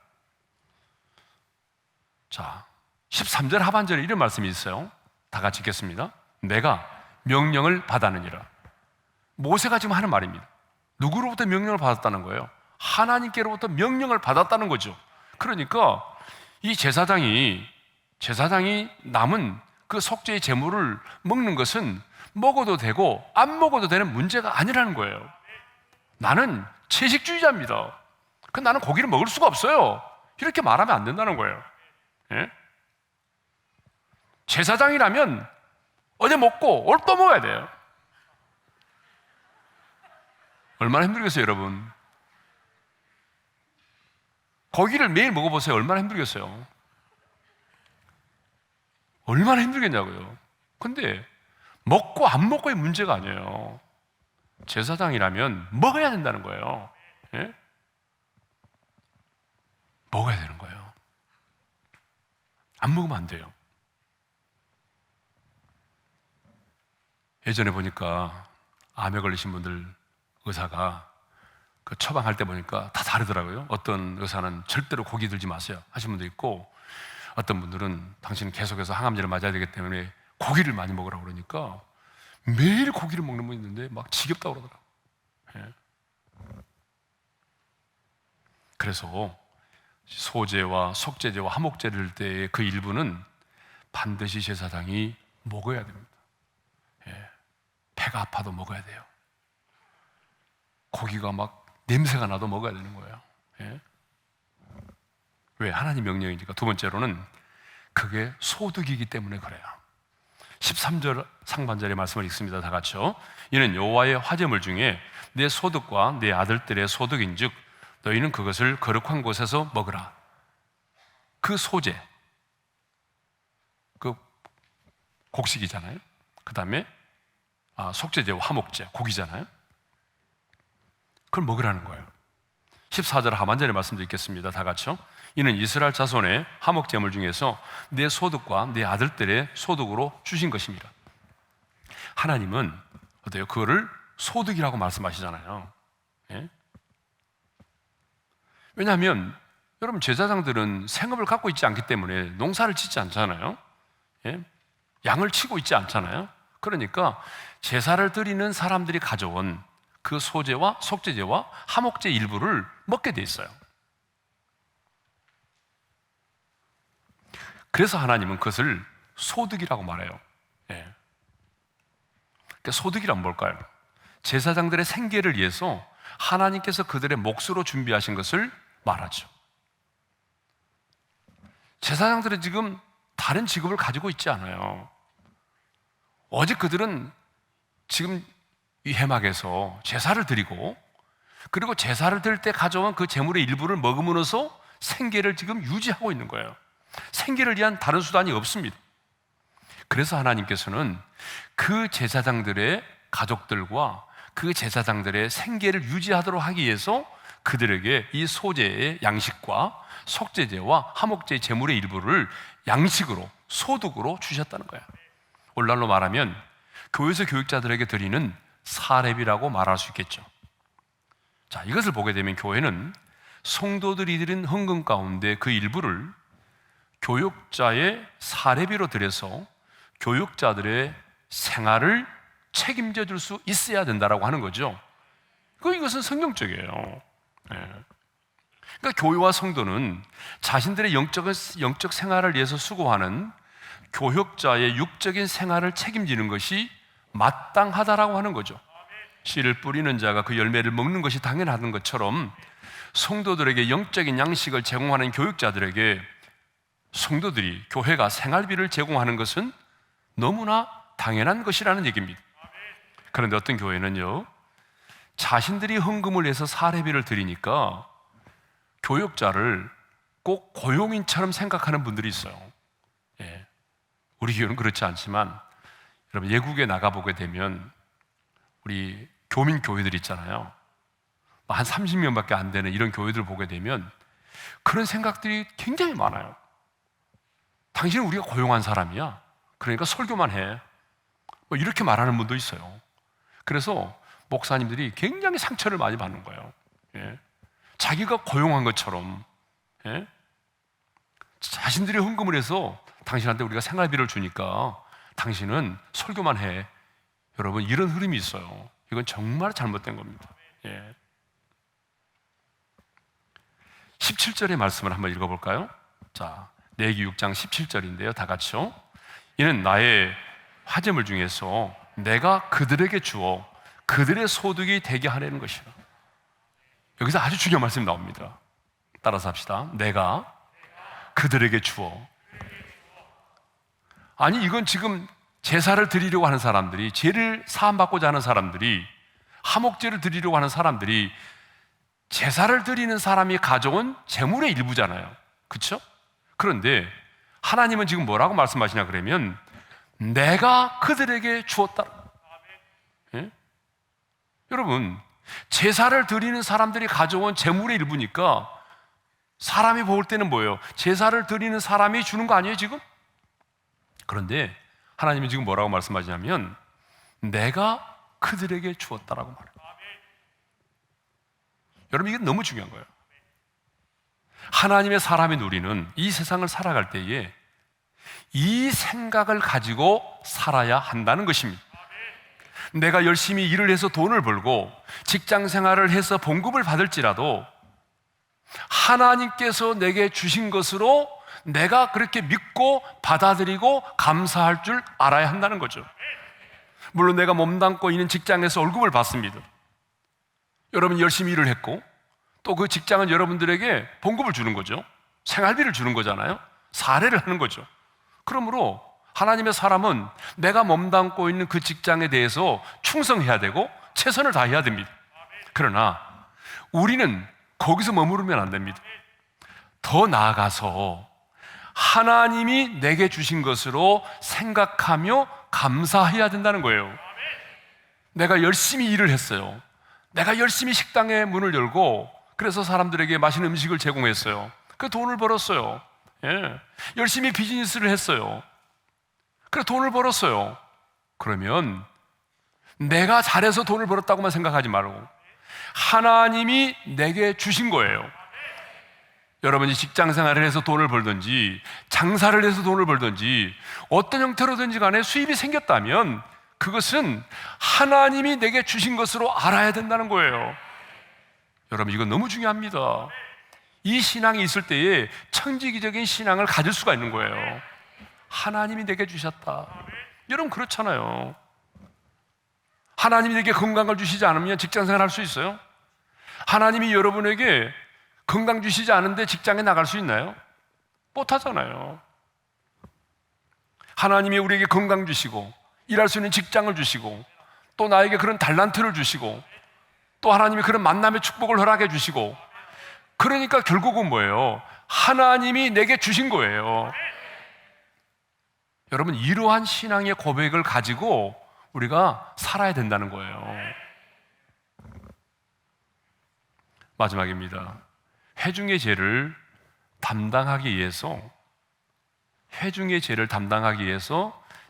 자, 13절 하반절에 이런 말씀이 있어요. 다 같이 읽겠습니다. 내가 명령을 받았느니라. 모세가 지금 하는 말입니다. 누구로부터 명령을 받았다는 거예요? 하나님께로부터 명령을 받았다는 거죠. 그러니까 이 제사장이 남은 그 속죄의 제물을 먹는 것은 먹어도 되고 안 먹어도 되는 문제가 아니라는 거예요. 나는 채식주의자입니다. 나는 고기를 먹을 수가 없어요. 이렇게 말하면 안 된다는 거예요. 예? 제사장이라면 어제 먹고 오늘 또 먹어야 돼요. 얼마나 힘들겠어요, 여러분? 고기를 매일 먹어보세요. 얼마나 힘들겠어요? 얼마나 힘들겠냐고요. 근데 먹고 안 먹고의 문제가 아니에요. 제사장이라면 먹어야 된다는 거예요. 예? 먹어야 되는 거예요. 안 먹으면 안 돼요. 예전에 보니까 암에 걸리신 분들 의사가 그 처방할 때 보니까 다 다르더라고요. 어떤 의사는 절대로 고기 들지 마세요 하신 분도 있고, 어떤 분들은 당신은 계속해서 항암제를 맞아야 되기 때문에 고기를 많이 먹으라고 그러니까 매일 고기를 먹는 분이 있는데 막 지겹다고 그러더라고요. 예. 그래서 소제와 속죄제와 화목제를 때의 그 일부는 반드시 제사장이 먹어야 됩니다. 예. 배가 아파도 먹어야 돼요. 고기가 막 냄새가 나도 먹어야 되는 거예요. 예? 왜? 하나님 명령이니까. 두 번째로는 그게 소득이기 때문에 그래요. 13절 상반절의 말씀을 읽습니다. 다 같이요. 이는 여호와의 화제물 중에 내 소득과 내 아들들의 소득인즉 너희는 그것을 거룩한 곳에서 먹으라. 그 소제, 그 곡식이잖아요. 그 다음에 속죄제와 화목제, 고기잖아요. 그걸 먹으라는 거예요. 14절 하반절의 말씀도 읽겠습니다. 다 같이요. 이는 이스라엘 자손의 화목제물 중에서 내 소득과 내 아들들의 소득으로 주신 것입니다. 하나님은 어때요? 그거를 소득이라고 말씀하시잖아요. 예? 왜냐하면 여러분, 제사장들은 생업을 갖고 있지 않기 때문에 농사를 짓지 않잖아요. 예? 양을 치고 있지 않잖아요. 그러니까 제사를 드리는 사람들이 가져온 그 소제와 속죄제와 화목제 일부를 먹게 돼 있어요. 그래서 하나님은 그것을 소득이라고 말해요. 예. 그러니까 소득이란 뭘까요? 제사장들의 생계를 위해서 하나님께서 그들의 몫으로 준비하신 것을 말하죠. 제사장들은 지금 다른 직업을 가지고 있지 않아요. 오직 그들은 지금 이 회막에서 제사를 드리고, 그리고 제사를 드릴 때 가져온 그 제물의 일부를 먹음으로써 생계를 지금 유지하고 있는 거예요. 생계를 위한 다른 수단이 없습니다. 그래서 하나님께서는 그 제사장들의 가족들과 그 제사장들의 생계를 유지하도록 하기 위해서 그들에게 이 소제의 양식과 속죄제와 화목제의 제물의 일부를 양식으로, 소득으로 주셨다는 거예요. 오늘날로 말하면 교회에서 교육자들에게 드리는 사렙이라고 말할 수 있겠죠. 자, 이것을 보게 되면 교회는 성도들이 드린 헌금 가운데 그 일부를 교육자의 사례비로 들여서 교육자들의 생활을 책임져 줄 수 있어야 된다라고 하는 거죠. 이것은 성경적이에요. 네. 그러니까 교회와 성도는 자신들의 영적 생활을 위해서 수고하는 교육자의 육적인 생활을 책임지는 것이 마땅하다라고 하는 거죠. 씨를 뿌리는 자가 그 열매를 먹는 것이 당연한 것처럼 성도들에게 영적인 양식을 제공하는 교육자들에게 성도들이, 교회가 생활비를 제공하는 것은 너무나 당연한 것이라는 얘기입니다. 그런데 어떤 교회는요, 자신들이 헌금을 해서 사례비를 드리니까 교육자를 꼭 고용인처럼 생각하는 분들이 있어요. 예. 우리 교회는 그렇지 않지만 여러분, 외국에 나가보게 되면 우리 교민 교회들 있잖아요. 한 30명밖에 안 되는 이런 교회들 보게 되면 그런 생각들이 굉장히 많아요. 당신은 우리가 고용한 사람이야. 그러니까 설교만 해. 이렇게 말하는 분도 있어요. 그래서 목사님들이 굉장히 상처를 많이 받는 거예요. 예. 자기가 고용한 것처럼, 예? 자신들이 헌금을 해서 당신한테 우리가 생활비를 주니까 당신은 설교만 해. 여러분, 이런 흐름이 있어요. 이건 정말 잘못된 겁니다. 예. 17절의 말씀을 한번 읽어볼까요? 자, 레위기 6장 17절인데요. 다 같이요. 이는 나의 화제물 중에서 내가 그들에게 주어 그들의 소득이 되게 하려는 것이라. 여기서 아주 중요한 말씀이 나옵니다. 따라서 합시다. 내가 그들에게 주어. 아니, 이건 지금 제사를 드리려고 하는 사람들이, 죄를 사함받고자 하는 사람들이, 화목제를 드리려고 하는 사람들이 제사를 드리는 사람이 가져온 재물의 일부잖아요. 그렇죠? 그런데 하나님은 지금 뭐라고 말씀하시냐 그러면 내가 그들에게 주었다. 예? 여러분, 제사를 드리는 사람들이 가져온 재물의 일부니까 사람이 볼 때는 뭐예요? 제사를 드리는 사람이 주는 거 아니에요 지금? 그런데 하나님이 지금 뭐라고 말씀하시냐면 내가 그들에게 주었다라고 말해요. 여러분, 이게 너무 중요한 거예요. 하나님의 사람이 누리는 이 세상을 살아갈 때에 이 생각을 가지고 살아야 한다는 것입니다. 내가 열심히 일을 해서 돈을 벌고 직장 생활을 해서 봉급을 받을지라도 하나님께서 내게 주신 것으로 내가 그렇게 믿고 받아들이고 감사할 줄 알아야 한다는 거죠. 물론 내가 몸담고 있는 직장에서 월급을 받습니다. 여러분 열심히 일을 했고 또 그 직장은 여러분들에게 봉급을 주는 거죠. 생활비를 주는 거잖아요. 사례를 하는 거죠. 그러므로 하나님의 사람은 내가 몸담고 있는 그 직장에 대해서 충성해야 되고 최선을 다해야 됩니다. 그러나 우리는 거기서 머무르면 안 됩니다. 더 나아가서 하나님이 내게 주신 것으로 생각하며 감사해야 된다는 거예요. 내가 열심히 일을 했어요. 내가 열심히 식당의 문을 열고 그래서 사람들에게 맛있는 음식을 제공했어요. 그 돈을 벌었어요. 예. 열심히 비즈니스를 했어요. 그래 돈을 벌었어요. 그러면 내가 잘해서 돈을 벌었다고만 생각하지 말고 하나님이 내게 주신 거예요. 여러분이 직장 생활을 해서 돈을 벌든지 장사를 해서 돈을 벌든지 어떤 형태로든지 간에 수입이 생겼다면 그것은 하나님이 내게 주신 것으로 알아야 된다는 거예요. 여러분, 이건 너무 중요합니다. 이 신앙이 있을 때에 천지기적인 신앙을 가질 수가 있는 거예요. 하나님이 내게 주셨다. 여러분 그렇잖아요. 하나님이 내게 건강을 주시지 않으면 직장생활 할 수 있어요? 하나님이 여러분에게 건강 주시지 않은데 직장에 나갈 수 있나요? 못 하잖아요. 하나님이 우리에게 건강 주시고 일할 수 있는 직장을 주시고 또 나에게 그런 달란트를 주시고 또 하나님이 그런 만남의 축복을 허락해 주시고 그러니까 결국은 뭐예요? 하나님이 내게 주신 거예요. 여러분, 이러한 신앙의 고백을 가지고 우리가 살아야 된다는 거예요. 마지막입니다. 회중의 죄를 담당하기 위해서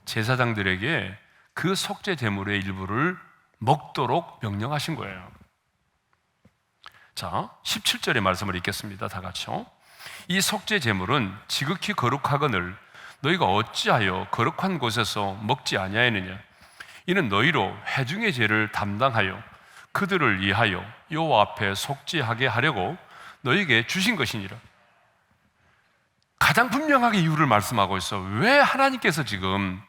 제사장들에게 그 속죄 제물의 일부를 먹도록 명령하신 거예요. 자, 17절의 말씀을 읽겠습니다. 다 같이요. 이 속죄 제물은 지극히 거룩하거늘 너희가 어찌하여 거룩한 곳에서 먹지 아니하였느냐? 이는 너희로 회중의 죄를 담당하여 그들을 위하여 여호와 앞에 속죄하게 하려고 너희에게 주신 것이니라. 가장 분명하게 이유를 말씀하고 있어. 왜 하나님께서 지금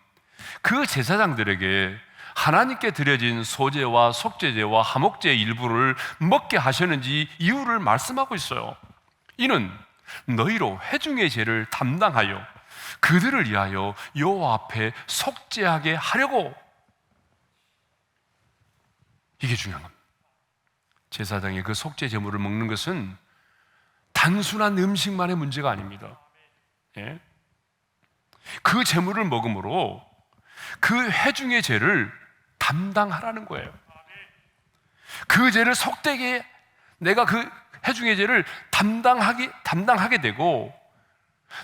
그 제사장들에게 하나님께 드려진 소제와 속죄제와 화목제의 일부를 먹게 하셨는지 이유를 말씀하고 있어요. 이는 너희로 회중의 죄를 담당하여 그들을 위하여 여호와 앞에 속죄하게 하려고. 이게 중요한 겁니다. 제사장이 그 속죄 제물을 먹는 것은 단순한 음식만의 문제가 아닙니다. 예? 그 제물을 먹음으로 그 회중의 죄를 담당하라는 거예요. 그 죄를 속되게 내가 그 회중의 죄를 담당하게 되고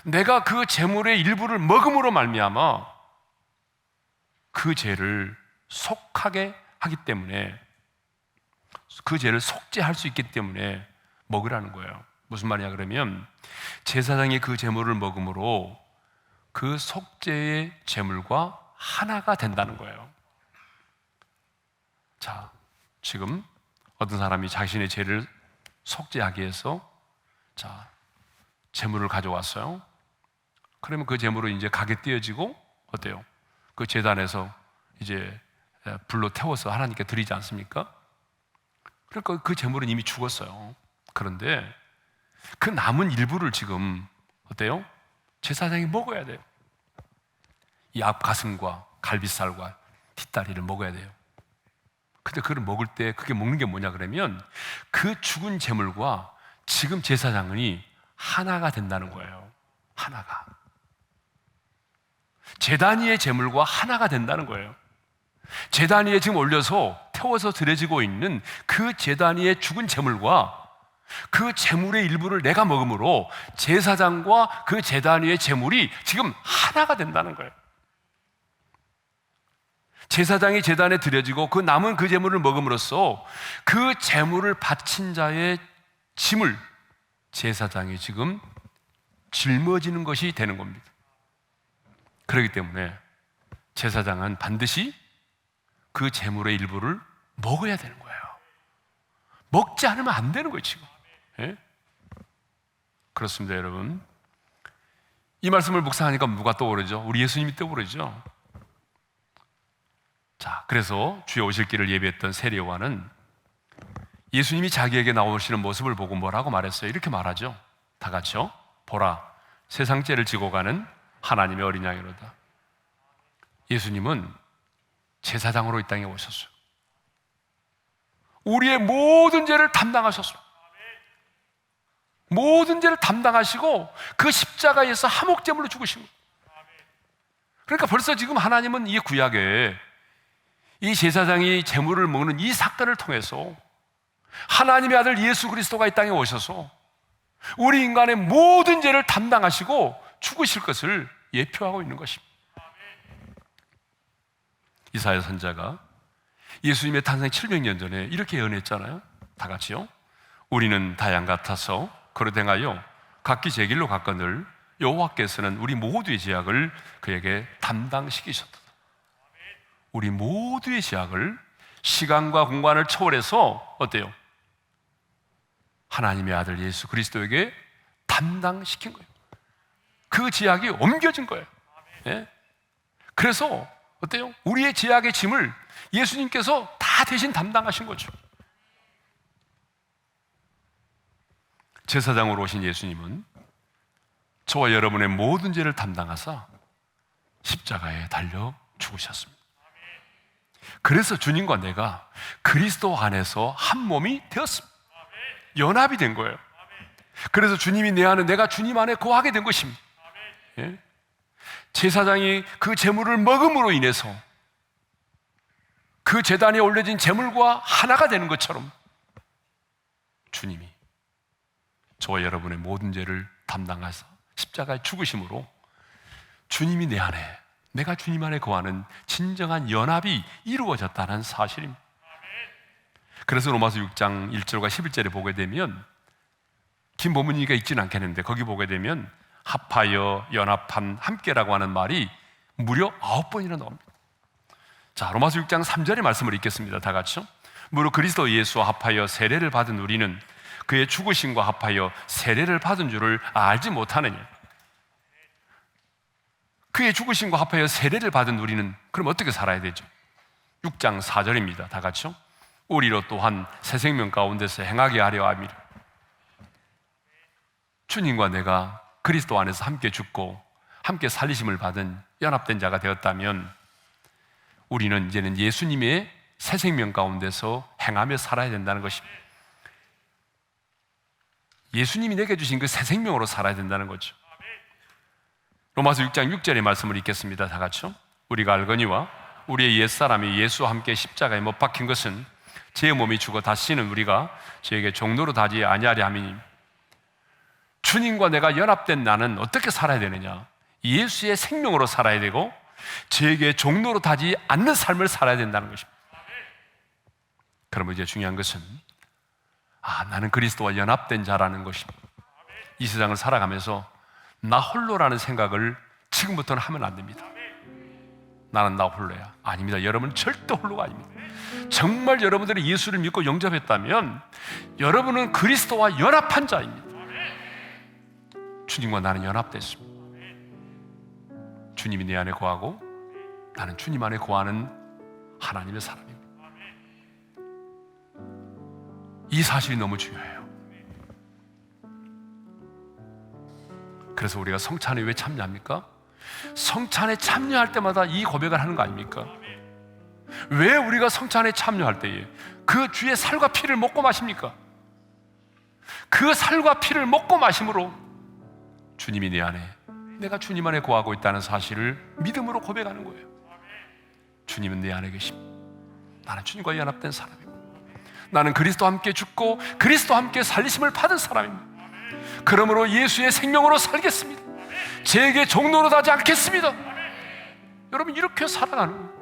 내가 그 제물의 일부를 먹음으로 말미암아 그 죄를 속하게 하기 때문에 그 죄를 속죄할 수 있기 때문에 먹으라는 거예요. 무슨 말이냐 그러면 제사장이 그 제물을 먹음으로 그 속죄의 제물과 하나가 된다는 거예요. 자, 지금 어떤 사람이 자신의 죄를 속죄하기 위해서 제물을 가져왔어요. 그러면 그 제물은 이제 가게 띄어지고 어때요? 그 제단에서 이제 불로 태워서 하나님께 드리지 않습니까? 그러니까 그 제물은 이미 죽었어요. 그런데 그 남은 일부를 지금 어때요? 제사장이 먹어야 돼요. 이 앞가슴과 갈비살과 뒷다리를 먹어야 돼요. 근데 그걸 먹을 때 그게 먹는 게 뭐냐 그러면 그 죽은 제물과 지금 제사장이 하나가 된다는 거예요. 하나가. 제단 위의 제물과 하나가 된다는 거예요. 제단 위에 지금 올려서 태워서 드려지고 있는 그 제단 위의 죽은 제물과 그 제물의 일부를 내가 먹음으로 제사장과 그 제단 위의 제물이 지금 하나가 된다는 거예요. 제사장이 제단에 드려지고 그 남은 그 제물을 먹음으로써 그 제물을 바친 자의 짐을 제사장이 지금 짊어지는 것이 되는 겁니다. 그렇기 때문에 제사장은 반드시 그 제물의 일부를 먹어야 되는 거예요. 먹지 않으면 안 되는 거예요, 지금. 예? 그렇습니다, 여러분. 이 말씀을 묵상하니까 누가 떠오르죠? 우리 예수님이 떠오르죠? 자, 그래서 주의 오실 길을 예비했던 세리요한은 예수님이 자기에게 나오시는 모습을 보고 뭐라고 말했어요? 이렇게 말하죠. 다 같이요. 보라, 세상 죄를 지고 가는 하나님의 어린 양이로다. 예수님은 제사장으로 이 땅에 오셨어요. 우리의 모든 죄를 담당하셨어요. 모든 죄를 담당하시고 그 십자가에서 화목제물로 죽으신 거예요. 그러니까 벌써 지금 하나님은 이 구약에 이 제사장이 제물을 먹는 이 사건을 통해서 하나님의 아들 예수 그리스도가 이 땅에 오셔서 우리 인간의 모든 죄를 담당하시고 죽으실 것을 예표하고 있는 것입니다. 이사야 선지자가 예수님의 탄생 700년 전에 이렇게 예언했잖아요. 다 같이요. 우리는 다 양 같아서 그릇 행하여 각기 제 길로 갔거늘 여호와께서는 우리 모두의 죄악을 그에게 담당시키셨다. 우리 모두의 죄악을 시간과 공간을 초월해서 어때요? 하나님의 아들 예수 그리스도에게 담당시킨 거예요. 그 죄악이 옮겨진 거예요. 예? 그래서 어때요? 우리의 죄악의 짐을 예수님께서 다 대신 담당하신 거죠. 제사장으로 오신 예수님은 저와 여러분의 모든 죄를 담당하사 십자가에 달려 죽으셨습니다. 그래서 주님과 내가 그리스도 안에서 한 몸이 되었습니다. 연합이 된 거예요. 그래서 주님이 내 안에, 내가 주님 안에 거하게 된 것입니다. 예? 제사장이 그 제물을 먹음으로 인해서 그 제단에 올려진 제물과 하나가 되는 것처럼 주님이 저와 여러분의 모든 죄를 담당하사 십자가에 죽으심으로 주님이 내 안에, 내가 주님 안에 거하는 진정한 연합이 이루어졌다는 사실입니다. 그래서 로마서 6장 1절과 11절에 보게 되면 긴 본문이니까 읽지는 않겠는데 거기 보게 되면 합하여, 연합한, 함께라고 하는 말이 무려 9번이나 나옵니다. 자, 로마서 6장 3절의 말씀을 읽겠습니다. 다 같이요. 무릇 그리스도 예수와 합하여 세례를 받은 우리는 그의 죽으심과 합하여 세례를 받은 줄을 알지 못하느냐. 그의 죽으심과 합하여 세례를 받은 우리는 그럼 어떻게 살아야 되죠? 6장 4절입니다. 다 같이요. 우리로 또한 새 생명 가운데서 행하게 하려 함이라. 주님과 내가 그리스도 안에서 함께 죽고 함께 살리심을 받은 연합된 자가 되었다면 우리는 이제는 예수님의 새 생명 가운데서 행하며 살아야 된다는 것입니다. 예수님이 내게 주신 그 새 생명으로 살아야 된다는 거죠. 로마서 6장 6절의 말씀을 읽겠습니다. 다 같이요. 우리가 알거니와 우리의 옛사람이 예수와 함께 십자가에 못 박힌 것은 제 몸이 죽어 다시는 우리가 저에게 종로로 다지 아니하리 함이니. 주님과 내가 연합된 나는 어떻게 살아야 되느냐? 예수의 생명으로 살아야 되고 저에게 종로로 다지 않는 삶을 살아야 된다는 것입니다. 그러면 이제 중요한 것은 나는 그리스도와 연합된 자라는 것입니다. 이 세상을 살아가면서 나 홀로라는 생각을 지금부터는 하면 안 됩니다. 나는 나 홀로야. 아닙니다. 여러분은 절대 홀로가 아닙니다. 정말 여러분들이 예수를 믿고 영접했다면 여러분은 그리스도와 연합한 자입니다. 주님과 나는 연합됐습니다. 주님이 내 안에 거하고 나는 주님 안에 거하는 하나님의 사람입니다. 이 사실이 너무 중요해요. 그래서 우리가 성찬에 왜 참여합니까? 성찬에 참여할 때마다 이 고백을 하는 거 아닙니까? 왜 우리가 성찬에 참여할 때에 그 주의 살과 피를 먹고 마십니까? 그 살과 피를 먹고 마심으로 주님이 내 안에, 내가 주님 안에 거하고 있다는 사실을 믿음으로 고백하는 거예요. 주님은 내 안에 계십니다. 나는 주님과 연합된 사람입니다. 나는 그리스도와 함께 죽고 그리스도와 함께 살리심을 받은 사람입니다. 그러므로 예수의 생명으로 살겠습니다. 제게 종노릇하지 않겠습니다. 여러분, 이렇게 살아가는 거예요.